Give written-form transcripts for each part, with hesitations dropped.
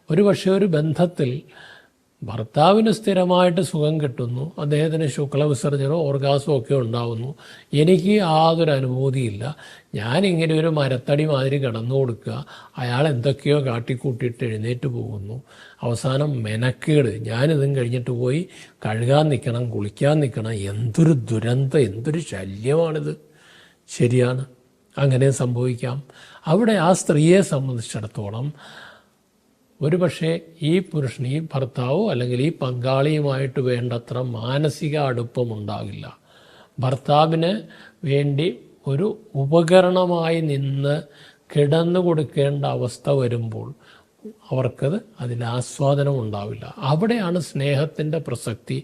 ഒരു പക്ഷേ ഒരു ബന്ധത്തിൽ ഭർത്താവിന് സ്ഥിരമായിട്ട് സുഖം കിട്ടുന്നു, അദ്ദേഹത്തിന് ശുക്ലവിസർജനവും ഓർഗാസവും ഒക്കെ ഉണ്ടാവുന്നു, എനിക്ക് യാതൊരു അനുഭൂതിയില്ല, ഞാനിങ്ങനെ ഒരു മരത്തടി മാതിരി കിടന്നു കൊടുക്കുക, അയാൾ എന്തൊക്കെയോ കാട്ടിക്കൂട്ടിയിട്ട് എഴുന്നേറ്റ് പോകുന്നു, അവസാനം മെനക്കേട്, ഞാനിതും കഴിഞ്ഞിട്ട് പോയി കഴുകാൻ നിൽക്കണം, കുളിക്കാൻ നിൽക്കണം, എന്തൊരു ദുരന്തം, എന്തൊരു ശല്യമാണിത്. ശരിയാണ്, അങ്ങനെ സംഭവിക്കാം. അവിടെ ആ സ്ത്രീയെ സംബന്ധിച്ചിടത്തോളം ഒരു പക്ഷേ ഈ പുരുഷൻ, ഈ ഭർത്താവോ അല്ലെങ്കിൽ ഈ പങ്കാളിയുമായിട്ട് വേണ്ടത്ര മാനസിക അടുപ്പമുണ്ടാകില്ല. ഭർത്താവിന് വേണ്ടി ഒരു ഉപകരണമായി നിന്ന് കിടന്നു കൊടുക്കേണ്ട അവസ്ഥ വരുമ്പോൾ അവർക്കത് അതിൽ ആസ്വാദനം ഉണ്ടാവില്ല. അവിടെയാണ് സ്നേഹത്തിൻ്റെ പ്രസക്തി,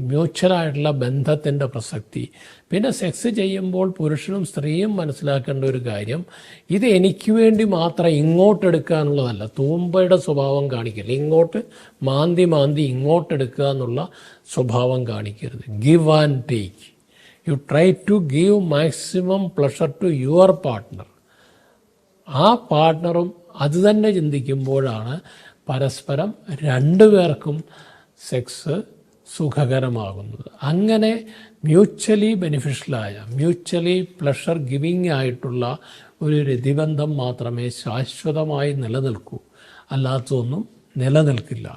മ്യൂച്വലായിട്ടുള്ള ബന്ധത്തിൻ്റെ പ്രസക്തി. പിന്നെ സെക്സ് ചെയ്യുമ്പോൾ പുരുഷനും സ്ത്രീയും മനസ്സിലാക്കേണ്ട ഒരു കാര്യം, ഇത് എനിക്ക് വേണ്ടി മാത്രം ഇങ്ങോട്ടെടുക്കാനുള്ളതല്ല. തൂമ്പയുടെ സ്വഭാവം കാണിക്കരുത്, ഇങ്ങോട്ട് മാന്തി ഇങ്ങോട്ടെടുക്കുക എന്നുള്ള സ്വഭാവം കാണിക്കരുത്. Give and take. You try to give maximum pleasure to your partner. ആ പാർട്ട്ണറും അത് തന്നെ ചിന്തിക്കുമ്പോഴാണ് പരസ്പരം രണ്ടുപേർക്കും സെക്സ് സുഖകരമാകുന്നത്. അങ്ങനെ മ്യൂച്വലി ബെനിഫിഷ്യലായ, മ്യൂച്വലി പ്ലഷർ ഗിവിങ് ആയിട്ടുള്ള ഒരു രതിബന്ധം മാത്രമേ ശാശ്വതമായി നിലനിൽക്കൂ, അല്ലാത്തതൊന്നും നിലനിൽക്കില്ല.